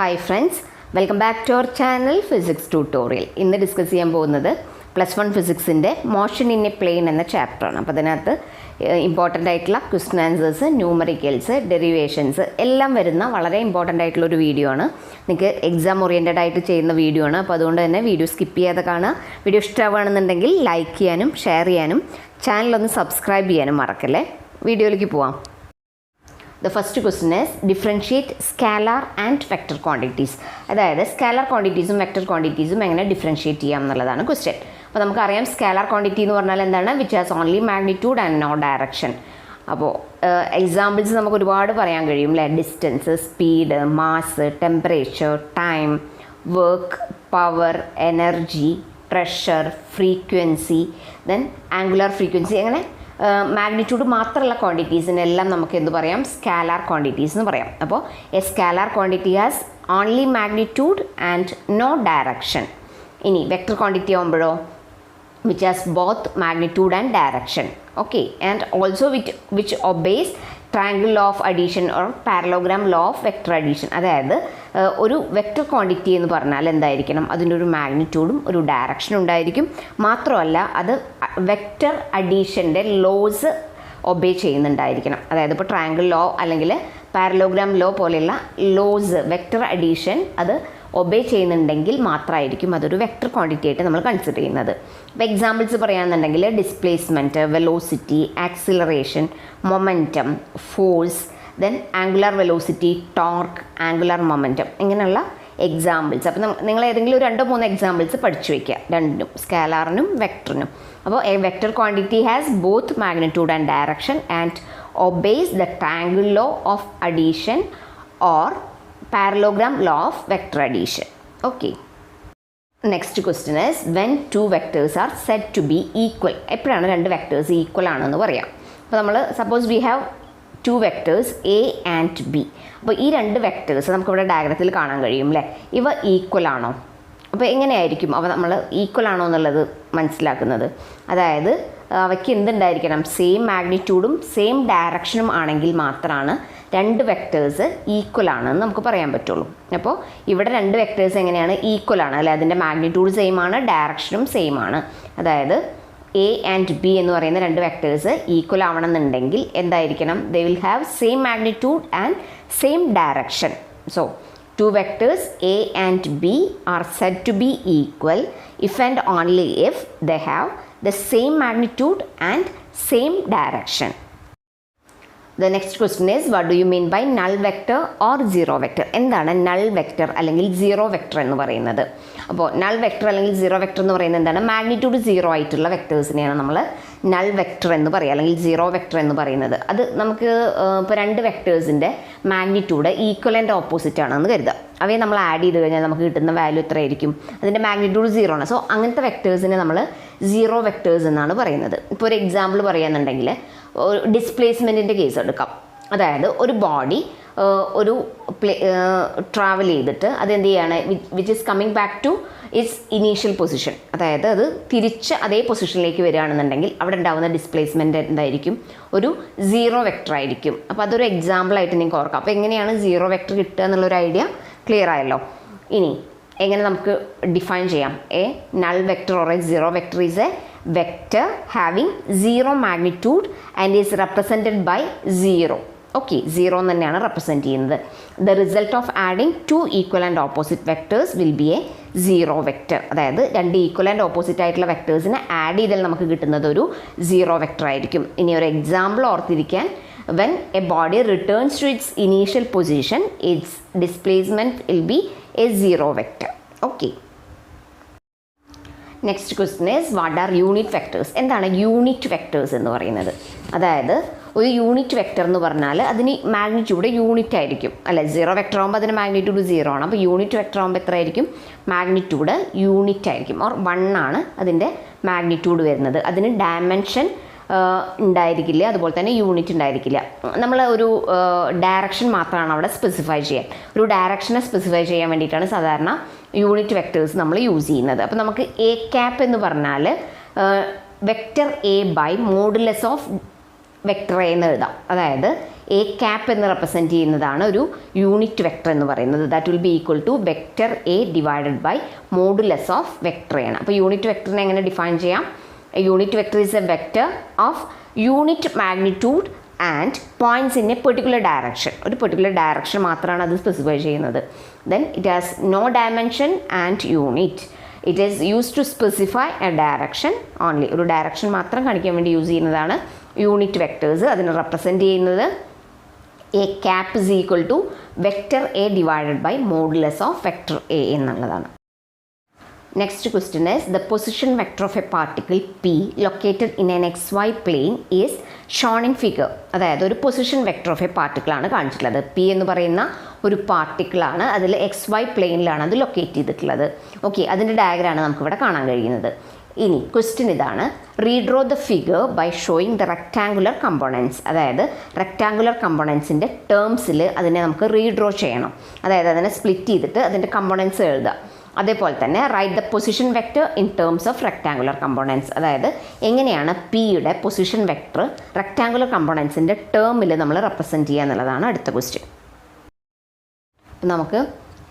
Hi friends, welcome back to our channel physics tutorial. ഇന്ന് discuss ചെയ്യാൻ പോകുന്നത് +1 ഫിസിക്സിൻ്റെ മോഷൻ ഇൻ എ പ്ലെയിൻ എന്ന ചാപ്റ്ററാണ്. അപ്പോൾ അതിനകത്ത് ഇമ്പോർട്ടൻ്റ് ആയിട്ടുള്ള ക്വസ്റ്റ്യൻ ആൻസേഴ്സ്, ന്യൂമറിക്കൽസ്, ഡെറിവേഷൻസ് എല്ലാം വരുന്ന വളരെ ഇമ്പോർട്ടൻ്റ് ആയിട്ടുള്ളൊരു വീഡിയോ ആണ്. നിങ്ങൾക്ക് എക്സാം ഓറിയൻറ്റഡ് ആയിട്ട് ചെയ്യുന്ന വീഡിയോ ആണ്. അപ്പോൾ അതുകൊണ്ട് തന്നെ വീഡിയോ സ്കിപ്പ് ചെയ്യാതെ കാണുക. വീഡിയോ ഇഷ്ടമാണെന്നുണ്ടെങ്കിൽ ലൈക്ക് ചെയ്യാനും ഷെയർ ചെയ്യാനും ചാനലൊന്ന് സബ്സ്ക്രൈബ് ചെയ്യാനും മറക്കല്ലേ. വീഡിയോയിലേക്ക് പോവാം. The first question is differentiate scalar and vector quantities. അതായത് സ്കാലാർ ക്വാണ്ടിറ്റീസും വെക്ടർ ക്വാണ്ടിറ്റീസും എങ്ങനെ ഡിഫറൻഷിയേറ്റ് ചെയ്യാം എന്നുള്ളതാണ് ക്വസ്റ്റ്യൻ. അപ്പോൾ നമുക്കറിയാം സ്കാലാർ ക്വാണ്ടിറ്റി എന്ന് പറഞ്ഞാൽ എന്താണ്? Which has only magnitude and no direction. അപ്പോൾ എക്സാമ്പിൾസ് നമുക്ക് ഒരുപാട് പറയാൻ കഴിയും അല്ലേ? Distance, speed, mass, temperature, time, work, power, energy, pressure, frequency, then angular frequency, അങ്ങനെ മാഗ്നിറ്റ്യൂഡ് മാത്രമുള്ള ക്വാണ്ടിറ്റീസിനെല്ലാം നമുക്ക് എന്ത് പറയാം? സ്കാലാർ ക്വാണ്ടിറ്റീസ് എന്ന് പറയാം. അപ്പോൾ a scalar quantity has only magnitude and no direction. ഇനി വെക്ടർ ക്വാണ്ടിറ്റി ആകുമ്പോഴോ which has both magnitude and direction. Okay, and also which obeys triangle law of addition or parallelogram law of vector addition. അതായത് ഒരു vector quantity എന്ന് പറഞ്ഞാൽ എന്തായിരിക്കണം? അതിൻ്റെ ഒരു മാഗ്നിറ്റ്യൂഡും ഒരു ഡയറക്ഷനും ഉണ്ടായിരിക്കും. മാത്രമല്ല അത് വെക്ടർ അഡീഷൻ്റെ ലോസ് ഒബേ ചെയ്യുന്നുണ്ടായിരിക്കണം. അതായത് ഇപ്പോൾ ട്രയാങ്കിൾ ലോ അല്ലെങ്കിൽ പാരലോഗ്രാം ലോ പോലെയുള്ള ലോസ് വെക്ടർ അഡീഷൻ അത് ഒബേ ചെയ്യുന്നുണ്ടെങ്കിൽ മാത്രമായിരിക്കും അതൊരു വെക്ടർ ക്വാണ്ടിറ്റി ആയിട്ട് നമ്മൾ കൺസിഡർ ചെയ്യുന്നത്. ഇപ്പോൾ എക്സാമ്പിൾസ് പറയുകയാണെന്നുണ്ടെങ്കിൽ displacement, velocity, acceleration, momentum, force, then angular velocity, torque, angular momentum, ഇങ്ങനെയുള്ള എക്സാമ്പിൾസ്. അപ്പോൾ നിങ്ങൾ ഏതെങ്കിലും ഒരു 2-3 എക്സാമ്പിൾസ് പഠിച്ചു വയ്ക്കുക, രണ്ടും സ്കാലാറിനും വെക്ടറിനും. അപ്പോൾ a vector quantity has both magnitude and direction and obeys the triangle law of addition or parallelogram law of vector addition. Okay, next question is when two vectors are said to be equal. എപ്പോഴാണ് രണ്ട് vectors equal ആണെന്ന് പറയാം? അപ്പോൾ നമ്മൾ suppose we have 2 vectors A and B. അപ്പോൾ ഈ രണ്ട് vectors നമുക്കിവിടെ ഡയഗ്രത്തിൽ കാണാൻ കഴിയും അല്ലേ? ഇവ ഈക്വൽ ആണോ? അപ്പോൾ എങ്ങനെയായിരിക്കും അവ നമ്മൾ ഈക്വൽ ആണോ എന്നുള്ളത് മനസ്സിലാക്കുന്നത്? അതായത് അവയ്ക്ക് എന്തുണ്ടായിരിക്കണം? സെയിം മാഗ്നിറ്റ്യൂഡും സെയിം ഡയറക്ഷനും ആണെങ്കിൽ മാത്രമാണ് രണ്ട് വെക്ടേഴ്സ് ഈക്വൽ ആണെന്ന് നമുക്ക് പറയാൻ പറ്റുള്ളൂ. അപ്പോൾ ഇവിടെ രണ്ട് വെക്ടേഴ്സ് എങ്ങനെയാണ്? ഈക്വൽ ആണ് അല്ലെ? അതിൻ്റെ മാഗ്നിറ്റ്യൂഡ് സെയിം ആണ്, ഡയറക്ഷനും സെയിം ആണ്. അതായത് എ ആൻഡ് ബി എന്ന് പറയുന്ന രണ്ട് വെക്ടേഴ്സ് ഈക്വൽ ആവണമെന്നുണ്ടെങ്കിൽ എന്തായിരിക്കണം? They will have same magnitude and same direction. So two vectors A and B are said to be equal if and only if they have the same magnitude and same direction. The next question is what do you mean by null vector or zero vector? എന്താണ് null vector അല്ലെങ്കിൽ zero vector എന്ന് പറയുന്നത്? അപ്പോൾ null vector അല്ലെങ്കിൽ zero vector എന്ന് പറയുന്നത് എന്താണ്? Magnitude 0 ആയിട്ടുള്ള വെക്ടേഴ്സിനെയാണ് നമ്മൾ null vector എന്ന് പറയുക, അല്ലെങ്കിൽ zero vector എന്ന് പറയുന്നത്. അത് നമുക്ക് ഇപ്പോൾ രണ്ട് വെക്ടേഴ്സിൻ്റെ മാഗ്നിറ്റ്യൂഡ് ഈക്വൽ ആൻഡ് ഓപ്പോസിറ്റ് ആണെന്ന് കരുതാം. അവയെ നമ്മൾ ആഡ് ചെയ്ത് കഴിഞ്ഞാൽ നമുക്ക് കിട്ടുന്ന വാല്യൂ എത്രയായിരിക്കും? അതിൻ്റെ മാഗ്നിറ്റ്യൂഡ് 0 ആണ്. സോ അങ്ങനത്തെ വെക്ടേഴ്സിനെ നമ്മൾ സീറോ വെക്ടേഴ്സ് എന്നാണ് പറയുന്നത്. ഇപ്പോൾ ഒരു എക്സാമ്പിൾ പറയുകയാണെന്നുണ്ടെങ്കിൽ ഡിസ്പ്ലേസ്മെൻറ്റിൻ്റെ കേസ് എടുക്കാം. അതായത് ഒരു ബോഡി ഒരു ട്രാവൽ ചെയ്തിട്ട് അതെന്ത് ചെയ്യാണ്? Which is coming back to its initial position. അതായത് അത് തിരിച്ച് അതേ പൊസിഷനിലേക്ക് വരികയാണെന്നുണ്ടെങ്കിൽ അവിടെ ഉണ്ടാകുന്ന ഡിസ്പ്ലേസ്മെൻറ്റ് എന്തായിരിക്കും? ഒരു സീറോ വെക്ടർ ആയിരിക്കും. അപ്പോൾ അതൊരു എക്സാമ്പിളായിട്ട് നിങ്ങൾക്ക് ഓർക്കാം. അപ്പോൾ എങ്ങനെയാണ് സീറോ വെക്ടർ കിട്ടുക എന്നുള്ളൊരു ഐഡിയ ക്ലിയർ ആയല്ലോ. ഇനി എങ്ങനെ നമുക്ക് ഡിഫൈൻ ചെയ്യാം? A null vector or a zero vector is a vector having zero magnitude and is represented by 0. Okay, 0 എന്ന് തന്നെയാണ് റെപ്രസെൻറ്റ് ചെയ്യുന്നത്. The result of adding 2 equal and opposite vectors will be a zero vector. അതായത് രണ്ട് equal and opposite ആയിട്ടുള്ള വെക്ടേഴ്സിനെ add ചെയ്താൽ നമുക്ക് കിട്ടുന്നത് ഒരു സീറോ വെക്ടർ ആയിരിക്കും. ഇനി ഒരു എക്സാമ്പിൾ ഓർത്തിരിക്കാൻ, when a body returns to its initial position, its displacement will be a zero vector. Okay. Next question is what are unit vectors? എന്താണ് യൂണിറ്റ് വെക്ടേഴ്സ് എന്ന് പറയുന്നത്? അതായത് ഒരു യൂണിറ്റ് വെക്ടർ എന്ന് പറഞ്ഞാൽ അതിന് മാഗ്നിറ്റ്യൂഡ് യൂണിറ്റ് ആയിരിക്കും അല്ലെ? സീറോ വെക്ടർ ആകുമ്പോൾ അതിന് മാഗ്നിറ്റ്യൂഡ് 0 ആണ്. അപ്പോൾ യൂണിറ്റ് വെക്ടർ ആകുമ്പോൾ എത്ര ആയിരിക്കും? മാഗ്നിറ്റ്യൂഡ് യൂണിറ്റ് ആയിരിക്കും, ഓർ 1 ആണ് അതിൻ്റെ മാഗ്നിറ്റ്യൂഡ് വരുന്നത്. അതിന് ഡയമെൻഷൻ ഉണ്ടായിരിക്കില്ല, അതുപോലെ തന്നെ യൂണിറ്റ് ഉണ്ടായിരിക്കില്ല. നമ്മൾ ഒരു ഡയറക്ഷൻ മാത്രമാണ് അവിടെ സ്പെസിഫൈ ചെയ്യാൻ. ഒരു ഡയറക്ഷനെ സ്പെസിഫൈ ചെയ്യാൻ വേണ്ടിയിട്ടാണ് സാധാരണ യൂണിറ്റ് വെക്ടേഴ്സ് നമ്മൾ യൂസ് ചെയ്യുന്നത്. അപ്പോൾ നമുക്ക് A cap എന്ന് പറഞ്ഞാൽ vector A by modulus of vector A എന്ന് എഴുതാം. അതായത് എ ക്യാപ്പ് എന്ന് റെപ്രസെൻറ്റ് ചെയ്യുന്നതാണ് ഒരു യൂണിറ്റ് വെക്ടർ എന്ന് പറയുന്നത്. That will be equal to vector A divided by modulus of vector A ആണ്. അപ്പോൾ യൂണിറ്റ് വെക്ടറിനെ എങ്ങനെ ഡിഫൈൻ ചെയ്യാം? Unit vector is a vector of unit magnitude and points in a particular direction. ഒരു particular direction മാത്രമാണ് അത് specify ചെയ്യുന്നത്. Then it has no dimension and unit. It is use to specify a direction only. ഒരു direction മാത്രം കാണിക്കാൻ വേണ്ടി use ചെയ്യുന്നതാണ് unit vectors. അതിനെ റെപ്രസെൻറ്റ് ചെയ്യുന്നത് A cap is equal to vector A divided by modulus of vector A എന്നുള്ളതാണ്. Next question is the position vector of a particle P located in an XY plane is shown in figure. അതായത് ഒരു position vector of a പാർട്ടിക്കിളാണ് കാണിച്ചിട്ടുള്ളത്. P എന്ന് പറയുന്ന ഒരു പാർട്ടിക്കിളാണ്, അതിൽ XY പ്ലെയിനിലാണ് അത് ലൊക്കേറ്റ് ചെയ്തിട്ടുള്ളത്. ഓക്കെ, അതിൻ്റെ ഡയഗ്രാമാണ് നമുക്കിവിടെ കാണാൻ കഴിയുന്നത്. ഇനി ക്വസ്റ്റ്യൻ ഇതാണ്, redraw the figure by showing the rectangular components. അതായത് റെക്ടാങ്കുലർ കമ്പോണൻസിൻ്റെ ടേംസിൽ അതിനെ നമുക്ക് റീഡ്രോ ചെയ്യണം. അതായത് അതിനെ സ്പ്ലിറ്റ് ചെയ്തിട്ട് അതിൻ്റെ കമ്പോണൻസ് എഴുതുക. അതേപോലെ തന്നെ write the position vector in terms of rectangular components. അതായത് എങ്ങനെയാണ് പിയുടെ പൊസിഷൻ വെക്ടർ റെക്ടാങ്കുലർ കമ്പോണൻസിൻ്റെ ടേമിൽ നമ്മൾ റെപ്രസെൻറ്റ് ചെയ്യുക എന്നുള്ളതാണ് അടുത്ത ക്വസ്റ്റ്യൻ. നമുക്ക്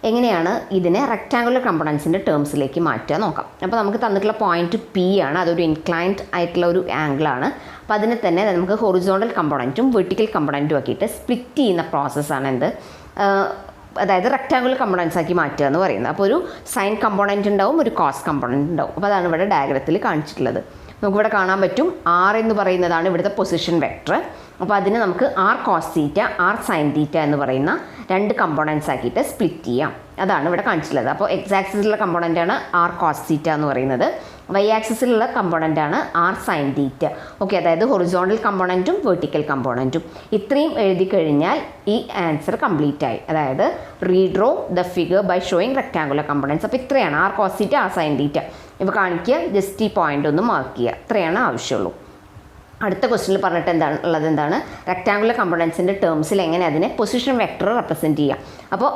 എങ്ങനെയാണ് ഇതിനെ റെക്ടാങ്കുലർ കമ്പോണൻസിൻ്റെ ടേംസിലേക്ക് മാറ്റുക നോക്കാം. അപ്പോൾ നമുക്ക് തന്നിട്ടുള്ള പോയിന്റ് പി ആണ്, അതൊരു ഇൻക്ലൈൻഡ് ആയിട്ടുള്ള ഒരു ആംഗിളാണ്. അപ്പോൾ അതിനെ തന്നെ നമുക്ക് ഹൊറിസോണ്ടൽ കമ്പോണൻറ്റും വെർട്ടിക്കൽ കമ്പോണൻറ്റും ആക്കിയിട്ട് സ്പ്ലിറ്റ് ചെയ്യുന്ന പ്രോസസ്സാണ് എന്ത്, അതായത് റെക്ടാങ്കുലർ കമ്പോണൻസ് ആക്കി മാറ്റുക എന്ന് പറയുന്നത്. അപ്പോൾ ഒരു സൈൻ കമ്പോണൻറ്റ് ഉണ്ടാവും, ഒരു കോസ് കമ്പോണൻറ്റ് ഉണ്ടാവും. അപ്പോൾ അതാണ് ഇവിടെ ഡയഗ്രത്തിൽ കാണിച്ചിട്ടുള്ളത്. നമുക്കിവിടെ കാണാൻ പറ്റും ആർ എന്ന് പറയുന്നതാണ് ഇവിടുത്തെ പൊസിഷൻ വെക്ടർ. അപ്പോൾ അതിന് നമുക്ക് R cos theta, R sine theta എന്ന് പറയുന്ന രണ്ട് കമ്പോണൻസ് ആക്കിയിട്ട് സ്പ്ലിറ്റ് ചെയ്യാം. അതാണ് ഇവിടെ കാണിച്ചിട്ടുള്ളത്. അപ്പോൾ എക്സ് ആക്സിസിലുള്ള കമ്പോണൻ്റാണ് ആർ കോസ് തീറ്റ എന്ന് പറയുന്നത്, വൈ ആക്സിസിലുള്ള കമ്പോണൻ്റാണ് ആർ സൈൻ തീറ്റ. ഓക്കെ, അതായത് ഹൊറിസോണ്ടൽ കമ്പോണൻറ്റും വെർട്ടിക്കൽ കമ്പോണൻറ്റും. ഇത്രയും എഴുതി കഴിഞ്ഞാൽ ഈ ആൻസർ കംപ്ലീറ്റ് ആയി. അതായത് redraw the figure by showing rectangular components. അപ്പോൾ ഇത്രയാണ് r cos theta, R sine theta. ഇപ്പോൾ കാണിക്കുക, ജസ്റ്റ് ഈ പോയിൻ്റ് ഒന്ന് മാർക്ക് ചെയ്യുക, ഇത്രയാണ് ആവശ്യമുള്ളൂ. അടുത്ത ക്വസ്റ്റ്യനിൽ പറഞ്ഞിട്ട് എന്താണ് റെക്ടാങ്കുലർ കമ്പോണൻസിൻ്റെ ടേംസിൽ എങ്ങനെ അതിനെ പൊസിഷൻ വെക്ടർ റെപ്രസെൻറ്റ് ചെയ്യാം. അപ്പോൾ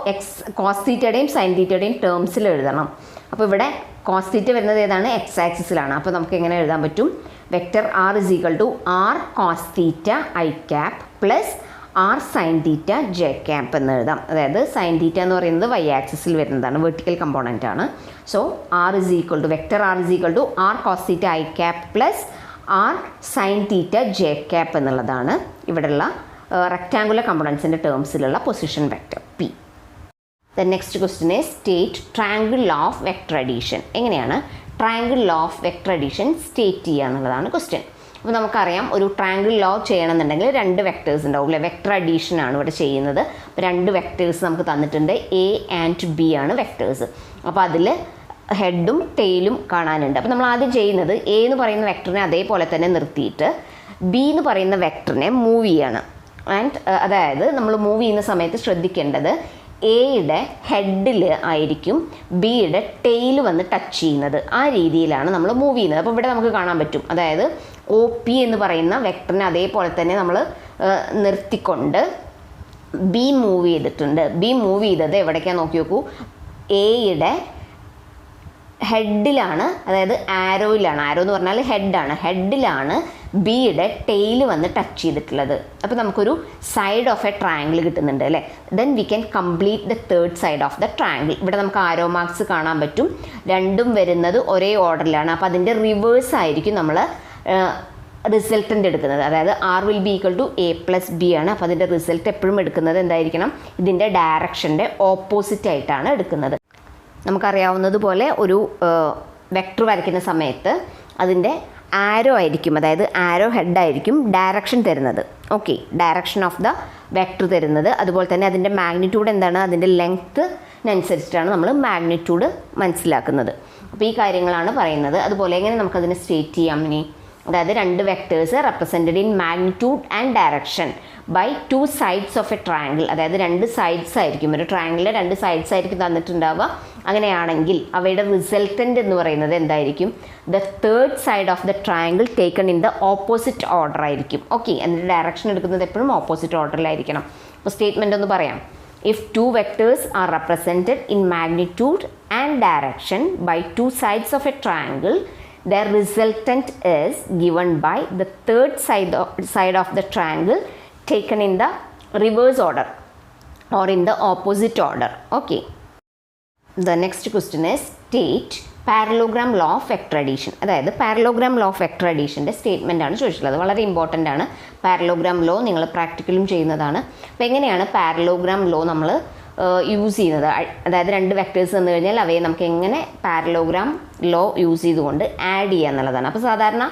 കോസ് തീറ്റയുടെയും സൈൻ തീറ്റയുടെയും ടേംസിൽ എഴുതണം. അപ്പോൾ ഇവിടെ കോസ് തീറ്റ വരുന്നത് ഏതാണ്, എക്സ് ആക്സിസിലാണ്. അപ്പോൾ നമുക്ക് എങ്ങനെ എഴുതാൻ പറ്റും, vector R is equal to R cos theta i cap plus R sine theta j cap എന്ന് എഴുതാം. അതായത് സൈൻ തീറ്റ എന്ന് പറയുന്നത് വൈ ആക്സിസിൽ വരുന്നതാണ്, വെർട്ടിക്കൽ കമ്പോണൻ്റ് ആണ്. So r is equal to vector R is equal to R cos theta i cap plus R sine theta j cap എന്നുള്ളതാണ് ഇവിടെയുള്ള റെക്ടാങ്കുലർ കമ്പോണൻസിൻ്റെ ടേംസിലുള്ള position vector P. The next question is state triangle law of vector addition. എങ്ങനെയാണ് triangle law of vector addition state ചെയ്യുക എന്നുള്ളതാണ് question. അപ്പോൾ നമുക്കറിയാം ഒരു ട്രയാങ്കിൾ ലോ ചെയ്യണമെന്നുണ്ടെങ്കിൽ രണ്ട് വെക്ടേഴ്സ് ഉണ്ടാവും അല്ലേ, വെക്ടർ അഡീഷനാണ് ഇവിടെ ചെയ്യുന്നത്. അപ്പോൾ രണ്ട് വെക്ടേഴ്സ് നമുക്ക് തന്നിട്ടുണ്ട്, എ ആൻഡ് ബി ആണ് വെക്ടേഴ്സ്. അപ്പോൾ അതിൽ ഹെഡും ടെയിലും കാണാനുണ്ട്. അപ്പോൾ നമ്മൾ ആദ്യം ചെയ്യുന്നത് എ എന്ന് പറയുന്ന വെക്ടറിനെ അതേപോലെ തന്നെ നിർത്തിയിട്ട് ബി എന്ന് പറയുന്ന വെക്ടറിനെ മൂവ് ചെയ്യാണ്. ആൻഡ് അതായത് നമ്മൾ മൂവ് ചെയ്യുന്ന സമയത്ത് ശ്രദ്ധിക്കേണ്ടത് എയുടെ ഹെഡിൽ ആയിരിക്കും ബിയുടെ ടെയിൽ വന്ന് ടച്ച് ചെയ്യുന്നത്. ആ രീതിയിലാണ് നമ്മൾ മൂവ് ചെയ്യുന്നത്. അപ്പോൾ ഇവിടെ നമുക്ക് കാണാൻ പറ്റും, അതായത് ഒ പി എന്ന് പറയുന്ന വെക്ടറിനെ അതേപോലെ തന്നെ നമ്മൾ നിർത്തിക്കൊണ്ട് ബി മൂവ് ചെയ്തിട്ടുണ്ട്. ബി മൂവ് ചെയ്തത് എവിടേക്കാണ് നോക്കി നോക്കൂ, എയുടെ ഹെഡിലാണ്, അതായത് ആരോയിലാണ്. ആരോ എന്ന് പറഞ്ഞാൽ ഹെഡാണ്, ഹെഡിലാണ് ബിയുടെ ടെയിൽ വന്ന് ടച്ച് ചെയ്തിട്ടുള്ളത്. അപ്പോൾ നമുക്കൊരു സൈഡ് ഓഫ് എ ട്രയാങ്കിൾ കിട്ടുന്നുണ്ട് അല്ലേ. Then we can complete the third side of the triangle. ഇവിടെ നമുക്ക് ആരോ മാർക്സ് കാണാൻ പറ്റും, രണ്ടും വരുന്നത് ഒരേ ഓർഡറിലാണ്. അപ്പോൾ അതിൻ്റെ റിവേഴ്സ് ആയിരിക്കും നമ്മൾ റിസൾട്ടൻ്റ് എടുക്കുന്നത്. അതായത് R will be equal to A plus B ആണ്. അപ്പോൾ അതിൻ്റെ റിസൾട്ട് എപ്പോഴും എടുക്കുന്നത് എന്തായിരിക്കണം, ഇതിൻ്റെ ഡയറക്ഷൻ്റെ ഓപ്പോസിറ്റ് ആയിട്ടാണ് എടുക്കുന്നത്. നമുക്കറിയാവുന്നതുപോലെ ഒരു വെക്ടർ വരയ്ക്കുന്ന സമയത്ത് അതിൻ്റെ ആരോ ആയിരിക്കും, അതായത് ആരോ ഹെഡായിരിക്കും ഡയറക്ഷൻ തരുന്നത്. Okay, direction of the vector തരുന്നത്. അതുപോലെ തന്നെ അതിൻ്റെ മാഗ്നിറ്റ്യൂഡ് എന്താണ്, അതിൻ്റെ ലെങ്ത്തിനനുസരിച്ചിട്ടാണ് നമ്മൾ മാഗ്നിറ്റ്യൂഡ് മനസ്സിലാക്കുന്നത്. അപ്പോൾ ഈ കാര്യങ്ങളാണ് പറയുന്നത്. അതുപോലെ എങ്ങനെ നമുക്കതിനെ സ്റ്റേറ്റ് ചെയ്യാം ഇനി, അതായത് രണ്ട് vectors represented in magnitude and direction by two sides of a triangle. അതായത് രണ്ട് സൈഡ്സ് ആയിരിക്കും, ഒരു ട്രയാങ്കിളിലെ രണ്ട് സൈഡ്സ് ആയിരിക്കും തന്നിട്ടുണ്ടാവുക. അങ്ങനെയാണെങ്കിൽ അവയുടെ റിസൾട്ടൻ്റ് എന്ന് പറയുന്നത് എന്തായിരിക്കും, the third side of the triangle taken in the opposite order ആയിരിക്കും. ഓക്കെ, അതിൻ്റെ ഡയറക്ഷൻ എടുക്കുന്നത് എപ്പോഴും ഓപ്പോസിറ്റ് ഓർഡറിലായിരിക്കണം. അപ്പോൾ സ്റ്റേറ്റ്മെൻ്റ് ഒന്ന് പറയാം. If two vectors are represented in magnitude and direction by two sides of a triangle, their resultant is given by the third side of the triangle taken in the reverse order or in the opposite order. Okay. The next question is state parallelogram law of vector addition. അതായത് parallelogram law of vector അഡീഷൻ്റെ statement ആണ് ചോദിച്ചിട്ടുള്ളത്. വളരെ important ആണ്. Parallelogram law നിങ്ങൾ പ്രാക്ടിക്കലും ചെയ്യുന്നതാണ്. അപ്പോൾ എങ്ങനെയാണ് പാരലോഗ്രാം ലോ നമ്മൾ യൂസ് ചെയ്യുന്നത്? അതായത് രണ്ട് വെക്ടേഴ്സ് വന്നു കഴിഞ്ഞാൽ അവയെ നമുക്ക് എങ്ങനെ പാരലോഗ്രാം ലോ യൂസ് ചെയ്തുകൊണ്ട് ആഡ് ചെയ്യുക എന്നുള്ളതാണ്. അപ്പോൾ സാധാരണ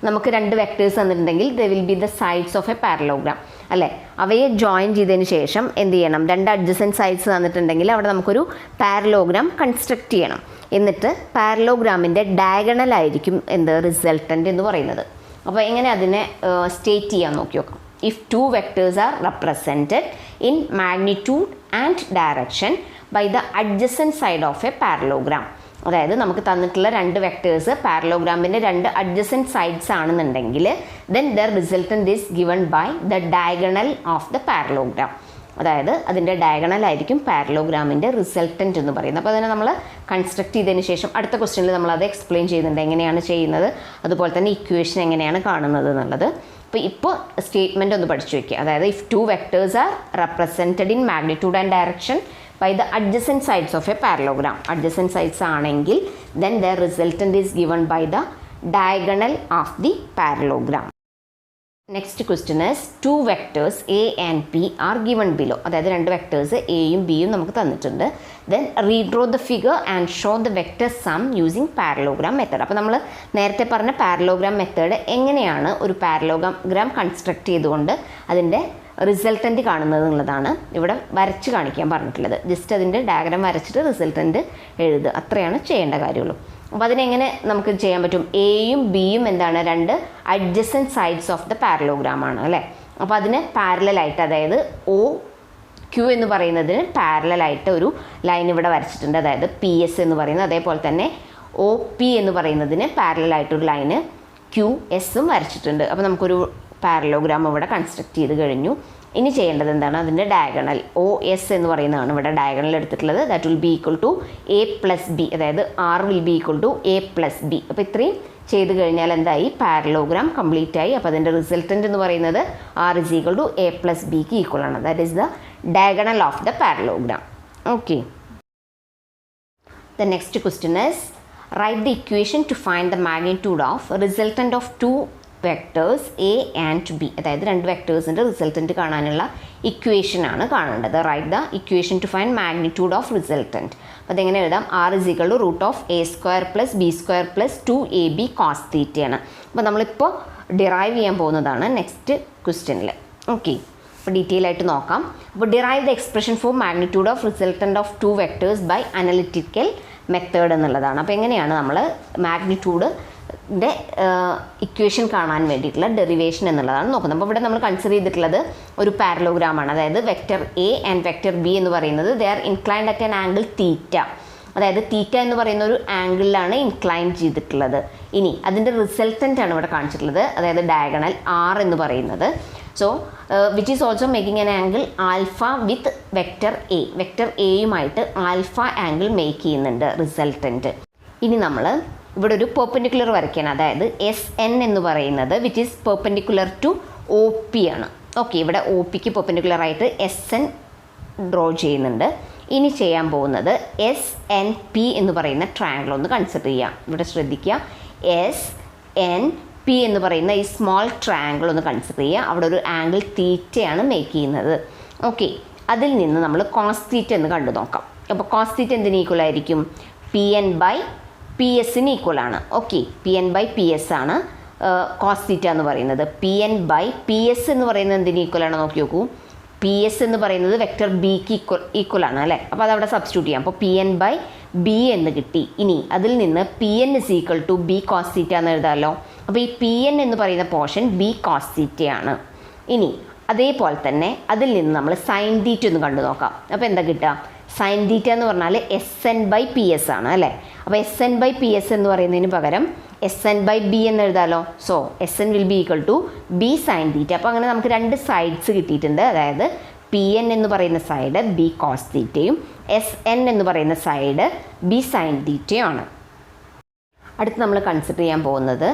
നമുക്ക് രണ്ട് വെക്ടേഴ്സ് തന്നിട്ടുണ്ടെങ്കിൽ the will be the sides of a parallelogram അല്ലേ. അവയെ ജോയിൻ ചെയ്തതിന് ശേഷം എന്ത് ചെയ്യണം? രണ്ട് അഡ്ജസൻറ്റ് സൈഡ്സ് തന്നിട്ടുണ്ടെങ്കിൽ അവിടെ നമുക്കൊരു പാരലോഗ്രാം കൺസ്ട്രക്റ്റ് ചെയ്യണം. എന്നിട്ട് പാരലോഗ്രാമിൻ്റെ ഡയഗണലായിരിക്കും എന്ത് റിസൾട്ടൻ്റ് എന്ന് പറയുന്നത്. അപ്പോൾ എങ്ങനെ അതിനെ സ്റ്റേറ്റ് ചെയ്യാൻ നോക്കി നോക്കാം. If two vectors are represented in magnitude and direction by the adjacent side of a parallelogram. അതായത് നമുക്ക് തന്നിട്ടുള്ള രണ്ട് വെക്ടേഴ്സ് പാരലോഗ്രാമിൻ്റെ രണ്ട് അഡ്ജസൻറ്റ് സൈഡ്സ് ആണെന്നുണ്ടെങ്കിൽ then their resultant is given by the diagonal of the parallelogram. അതായത് അതിൻ്റെ ഡയഗണലായിരിക്കും പാരലോഗ്രാമിൻ്റെ റിസൾട്ടൻ്റ് എന്ന് പറയുന്നത്. അപ്പോൾ അതിനെ നമ്മൾ കൺസ്ട്രക്ട് ചെയ്തതിന് ശേഷം അടുത്ത ക്വസ്റ്റ്യനിൽ നമ്മളത് എക്സ്പ്ലെയിൻ ചെയ്യുന്നുണ്ട് എങ്ങനെയാണ് ചെയ്യുന്നത്, അതുപോലെ തന്നെ ഇക്വേഷൻ എങ്ങനെയാണ് കാണുന്നത് എന്നുള്ളത്. ഇപ്പോൾ സ്റ്റേറ്റ്മെൻ്റ് ഒന്ന് പഠിച്ചു വയ്ക്കുക. അതായത് if two vectors are represented in magnitude and direction by the adjacent sides of a parallelogram. Adjacent sides ആണെങ്കിൽ then the resultant is given by the diagonal of the parallelogram. Next question is two vectors A and P are given below. അതായത് രണ്ട് vectors എയും ബിയും നമുക്ക് തന്നിട്ടുണ്ട്. then redraw the figure and show the vector sum using parallelogram method. അപ്പോൾ നമ്മൾ നേരത്തെ പറഞ്ഞ പാരലോഗ്രാം മെത്തേഡ് എങ്ങനെയാണ് ഒരു പാരലോഗ്രാം കൺസ്ട്രക്ട് ചെയ്തുകൊണ്ട് അതിൻ്റെ റിസൾട്ടൻ്റ് കാണുന്നത് എന്നുള്ളതാണ് ഇവിടെ വരച്ച് കാണിക്കാൻ പറഞ്ഞിട്ടുള്ളത്. ജസ്റ്റ് അതിൻ്റെ ഡയഗ്രാം വരച്ചിട്ട് റിസൾട്ടൻ്റ് എഴുതുക, അത്രയാണ് ചെയ്യേണ്ട കാര്യമുള്ളൂ. അപ്പോൾ അതിനെങ്ങനെ നമുക്ക് ചെയ്യാൻ പറ്റും? എയും ബിയും എന്താണ്? രണ്ട് adjacent sides of the parallelogram ആണ് അല്ലേ. അപ്പോൾ അതിന് പാരലായിട്ട്, അതായത് ഒ ക്യു എന്ന് പറയുന്നതിന് പാരലായിട്ട് ഒരു ലൈൻ ഇവിടെ വരച്ചിട്ടുണ്ട്. അതായത് പി എസ് എന്ന് പറയുന്നത്, അതേപോലെ തന്നെ ഒ പി എന്ന് പറയുന്നതിന് പാരലായിട്ടൊരു ലൈന് ക്യു എസും വരച്ചിട്ടുണ്ട്. അപ്പോൾ നമുക്കൊരു പാരലോഗ്രാം ഇവിടെ കൺസ്ട്രക്ട് ചെയ്ത് കഴിഞ്ഞു. ഇനി ചെയ്യേണ്ടത് എന്താണ്? അതിൻ്റെ ഡയഗണൽ ഒ എസ് എന്ന് പറയുന്നതാണ് ഇവിടെ ഡയഗണൽ എടുത്തിട്ടുള്ളത്. That will be equal to A plus B, അതായത് R will be equal to A plus B. അപ്പോൾ ഇത്രയും ചെയ്ത് കഴിഞ്ഞാൽ എന്തായി? പാരലോഗ്രാം കംപ്ലീറ്റ് ആയി. അപ്പോൾ അതിൻ്റെ റിസൾട്ടൻ്റ് എന്ന് പറയുന്നത് R is equal to A plus ബിക്ക് ഈക്വൽ ആണ്. That is the diagonal of the parallelogram. Okay. The next question is write the equation to find the magnitude of resultant of two vectors A and B. അതായത് രണ്ട് വെക്ടേഴ്സിൻ്റെ resultant കാണാനുള്ള ഇക്വേഷനാണ് കാണേണ്ടത്. Write the equation to find magnitude of resultant. അപ്പോൾ അതെങ്ങനെ എഴുതാം? R is equal to root of A square plus B square plus 2ab cos തീറ്റയാണ്. അപ്പോൾ നമ്മളിപ്പോൾ ഡിറൈവ് ചെയ്യാൻ പോകുന്നതാണ് നെക്സ്റ്റ് ക്വസ്റ്റ്യനിൽ. ഓക്കെ, അപ്പോൾ ഡീറ്റെയിൽ ആയിട്ട് നോക്കാം. അപ്പോൾ derive the expression for magnitude of resultant of two vectors by analytical method എന്നുള്ളതാണ്. അപ്പോൾ എങ്ങനെയാണ് നമ്മൾ മാഗ്നിറ്റ്യൂഡ് ഇക്വേഷൻ കാണാൻ വേണ്ടിയിട്ടുള്ള ഡെറിവേഷൻ എന്നുള്ളതാണ് നോക്കുന്നത്. അപ്പോൾ ഇവിടെ നമ്മൾ കൺസിഡർ ചെയ്തിട്ടുള്ളത് ഒരു പാരലോഗ്രാമാണ്. അതായത് vector A and vector B എന്ന് പറയുന്നത് they are inclined at an angle theta. അതായത് തീറ്റ എന്ന് പറയുന്ന ഒരു ആംഗിളിലാണ് ഇൻക്ലൈൻ ചെയ്തിട്ടുള്ളത്. ഇനി അതിൻ്റെ റിസൾട്ടൻ്റ് ആണ് ഇവിടെ കാണിച്ചിട്ടുള്ളത്, അതായത് ഡയഗണൽ ആർ എന്ന് പറയുന്നത്. So which is also making an angle alpha with vector A. Vector എയുമായിട്ട് ആൽഫ ആംഗിൾ മേക്ക് ചെയ്യുന്നുണ്ട് റിസൾട്ടൻ്റ്. ഇനി നമ്മൾ ഇവിടെ ഒരു പെർപെൻഡിക്കുലർ വരയ്ക്കുകയാണ്. അതായത് എസ് എൻ എന്ന് പറയുന്നത് which is perpendicular to O P ആണ്. ഓക്കെ, ഇവിടെ ഒ പിക്ക് പെർപെൻഡിക്കുലർ ആയിട്ട് എസ് എൻ ഡ്രോ ചെയ്യുന്നുണ്ട്. ഇനി ചെയ്യാൻ പോകുന്നത് എസ് എൻ പി എന്ന് പറയുന്ന ട്രയാങ്കിൾ ഒന്ന് കൺസിഡർ ചെയ്യാം. ഇവിടെ ശ്രദ്ധിക്കുക, എസ് എൻ പി എന്ന് പറയുന്ന ഈ സ്മോൾ ട്രയാങ്കിൾ ഒന്ന് കൺസിഡർ ചെയ്യുക. അവിടെ ഒരു ആംഗിൾ തീറ്റയാണ് മേക്ക് ചെയ്യുന്നത്. ഓക്കെ, അതിൽ നിന്ന് നമ്മൾ കോസ് തീറ്റ എന്ന് കണ്ടു നോക്കാം. അപ്പോൾ കോസ് തീറ്റ എന്തിന് ഈക്വൽ ആയിരിക്കും? പി എൻ ബൈ പി എസിന് ഈക്വൽ ആണ്. Okay, P N by P S ആണ് കോസ് തീറ്റ എന്ന് പറയുന്നത്. P N by P S എന്ന് പറയുന്നത് എന്തിന് ഈക്വൽ ആണ്? നോക്കി നോക്കൂ, പി എസ് എന്ന് പറയുന്നത് വെക്ടർ ബിക്ക് ഈക്വൽ ആണ് അല്ലേ. അപ്പോൾ അതവിടെ സബ്സ്റ്റിറ്റ്യൂട്ട് ചെയ്യാം. അപ്പോൾ പി എൻ ബൈ ബി എന്ന് കിട്ടി. ഇനി അതിൽ നിന്ന് P N is equal to B cos theta എന്ന് എഴുതാമല്ലോ. അപ്പോൾ ഈ പി എൻ എന്ന് പറയുന്ന പോർഷൻ ബി കോസ് തീറ്റയാണ്. ഇനി അതേപോലെ തന്നെ അതിൽ നിന്ന് നമ്മൾ സൈൻ തീറ്റ ഒന്ന് കണ്ടു നോക്കാം. അപ്പോൾ എന്താ കിട്ടുക? സൈൻ തീറ്റ എന്ന് പറഞ്ഞാൽ S N by P S ആണ് അല്ലേ. അപ്പോൾ S N by P S എന്ന് പറയുന്നതിന് പകരം എസ് എൻ ബൈ ബി എന്ന് എഴുതാമല്ലോ. So S N will be equal to B sine theta. അപ്പോൾ അങ്ങനെ നമുക്ക് രണ്ട് സൈഡ്സ് കിട്ടിയിട്ടുണ്ട്. അതായത് പി എൻ എന്ന് പറയുന്ന സൈഡ് ബി കോസ് തീറ്റയും എസ് എൻ എന്ന് പറയുന്ന സൈഡ് ബി സൈൻ തീറ്റയുമാണ്. അടുത്ത് നമ്മൾ കൺസിഡർ ചെയ്യാൻ പോകുന്നത്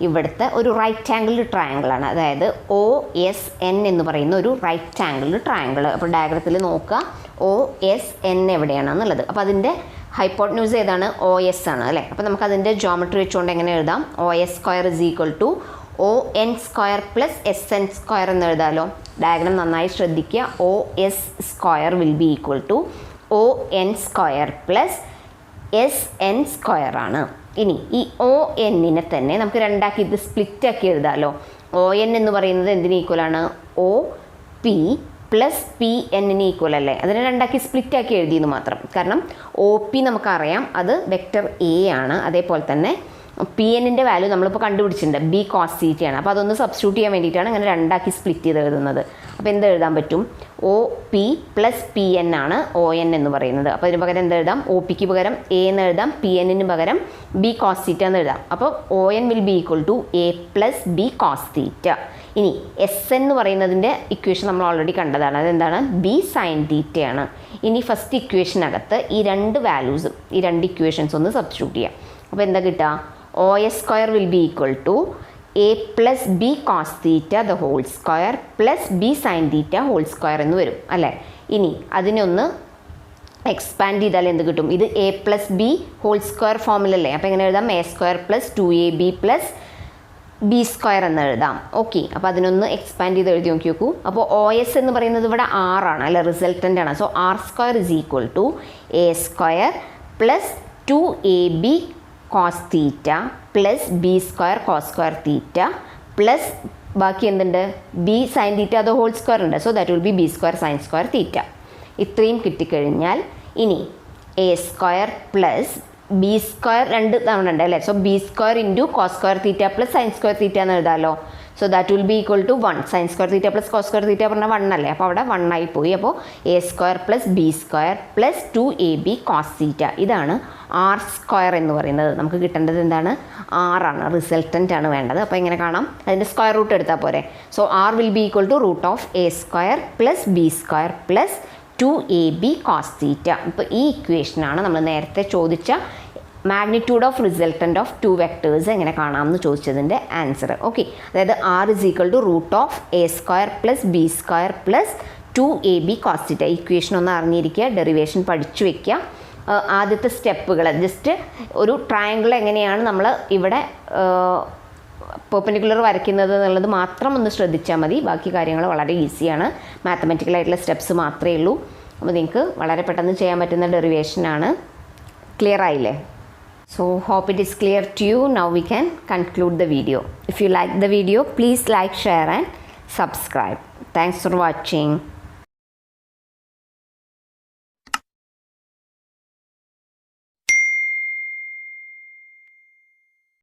ഇവിടുത്തെ ഒരു റൈറ്റ് ആംഗിൾ ട്രയാങ്കിളാണ്. അതായത് OSN എന്ന് പറയുന്ന ഒരു റൈറ്റ് ആംഗിൾ ട്രയാങ്കിൾ. അപ്പോൾ ഡയഗ്രത്തിൽ നോക്കുക OSN എവിടെയാണെന്നുള്ളത്. അപ്പോൾ അതിൻ്റെ ഹൈപ്പോട്ടന്യൂസ് ഏതാണ്? OS ആണ് അല്ലേ. അപ്പോൾ നമുക്ക് അതിൻ്റെ ജോമെട്രി വെച്ചുകൊണ്ട് എങ്ങനെ എഴുതാം? OS² = ON² + SN² എന്ന് എഴുതാമല്ലോ. ഡയഗ്രം നന്നായി ശ്രദ്ധിക്കുക. OS² will be equal to ON² + SN² ആണ്. ഇനി ഈ ON തന്നെ നമുക്ക് രണ്ടാക്കി ഇത് സ്പ്ലിറ്റ് ആക്കി എഴുതാമല്ലോ. ON എന്ന് പറയുന്നത് എന്തിന് ഈക്വലാണ്? OP + PN ഈക്വൽ അല്ലേ. അതിനെ രണ്ടാക്കി സ്പ്ലിറ്റ് ആക്കി എഴുതിയെന്ന് മാത്രം. കാരണം OP നമുക്കറിയാം അത് വെക്റ്റർ A ആണ്. അതേപോലെ തന്നെ PN വാല്യൂ നമ്മളിപ്പോൾ കണ്ടുപിടിച്ചിട്ടുണ്ട്, B cos θ ആണ്. അപ്പോൾ അതൊന്ന് സബ്സ്റ്റിറ്റ്യൂട്ട് ചെയ്യാൻ വേണ്ടിയിട്ടാണ് അങ്ങനെ രണ്ടാക്കി സ്പ്ലിറ്റ് ചെയ്ത് എഴുതുന്നത്. അപ്പോൾ എന്ത് എഴുതാൻ പറ്റും? OP + PN ആണ് ON എന്ന് പറയുന്നത്. അപ്പോൾ അതിന് പകരം എന്ത് എഴുതാം? OPക്ക് പകരം A എന്ന് എഴുതാം, PNന് പകരം B cos θ എന്ന് എഴുതാം. അപ്പോൾ ON will be equal to A + B cos θ. ഇനി SN എന്ന് പറയുന്നതിൻ്റെ ഇക്വേഷൻ നമ്മൾ ഓൾറെഡി കണ്ടതാണ്. അതെന്താണ്? B sin θ ആണ്. ഇനി ഫസ്റ്റ് ഇക്വേഷനകത്ത് ഈ രണ്ട് വാല്യൂസും ഈ രണ്ട് ഇക്വേഷൻസ് ഒന്ന് സബ്സ്റ്റിറ്റ്യൂട്ട് ചെയ്യാം. അപ്പോൾ എന്താ കിട്ടുക? OS² will be equal to A + B cos θ the whole square + B sin θ whole square എന്ന് വരും അല്ലേ. ഇനി അതിനൊന്ന് എക്സ്പാൻഡ് ചെയ്താൽ എന്ത് കിട്ടും? ഇത് A + B whole square ഫോമിലല്ലേ. അപ്പോൾ എങ്ങനെ എഴുതാം? A² + 2AB + B² എന്ന് എഴുതാം. ഓക്കെ, അപ്പോൾ അതിനൊന്ന് എക്സ്പാൻഡ് ചെയ്ത് എഴുതി നോക്കൂ. അപ്പോൾ OS എന്ന് പറയുന്നത് ഇവിടെ R ആണ് അല്ലെ, റിസൾട്ടൻ്റ് ആണ്. So R² is equal to A² + 2AB cos θ + B² cos² θ plus ബാക്കി എന്തുണ്ട്? B sin θ the whole square ഉണ്ട്. So that will B B² sin² θ. ഇത്രയും കിട്ടിക്കഴിഞ്ഞാൽ ഇനി A² + B² രണ്ട് തവണ ഉണ്ട് അല്ലേ. സോ B² × cos² θ + sin² θ എന്ന് എഴുതാമല്ലോ. So that will be equal to 1. sin² θ + cos² θ പറഞ്ഞാൽ 1 അല്ലേ. അപ്പോൾ അവിടെ 1 ആയി പോയി. അപ്പോൾ A² + B² + 2AB cos θ. ഇതാണ് R² എന്ന് പറയുന്നത്. നമുക്ക് കിട്ടേണ്ടത് എന്താണ്? R ആണ്, റിസൾട്ടൻ്റ് ആണ് വേണ്ടത്. അപ്പോൾ എങ്ങനെ കാണാം? അതിൻ്റെ സ്ക്വയർ റൂട്ട് എടുത്താൽ പോരെ. So R will be equal to √A² + B² + 2AB cos θ. ഇപ്പോൾ ഈ ഇക്വേഷനാണ് നമ്മൾ നേരത്തെ ചോദിച്ച magnitude of resultant of 2 vectors എങ്ങനെ കാണാമെന്ന് ചോദിച്ചതിൻ്റെ ആൻസർ. ഓക്കെ, അതായത് R is equal to √A² + B² + 2AB cos θ. Equation ഒന്ന് അറിഞ്ഞിരിക്കുക, ഡെറിവേഷൻ പഠിച്ചു വയ്ക്കുക. ആദ്യത്തെ സ്റ്റെപ്പുകൾ ജസ്റ്റ് ഒരു ട്രയാങ്കിൾ എങ്ങനെയാണ് നമ്മൾ ഇവിടെ പെർപെൻഡിക്കുലർ വരയ്ക്കുന്നത് എന്നുള്ളത് മാത്രം ഒന്ന് ശ്രദ്ധിച്ചാൽ മതി. ബാക്കി കാര്യങ്ങൾ വളരെ ഈസിയാണ്, മാത്തമാറ്റിക്കലായിട്ടുള്ള സ്റ്റെപ്സ് മാത്രമേ ഉള്ളൂ. അപ്പോൾ നിങ്ങൾക്ക് വളരെ പെട്ടെന്ന് ചെയ്യാൻ പറ്റുന്ന ഡെറിവേഷനാണ്. ക്ലിയർ ആയില്ലേ? So hope it is clear to you. Now we can conclude the video. If you like the video, please like, share and subscribe. Thanks for watching.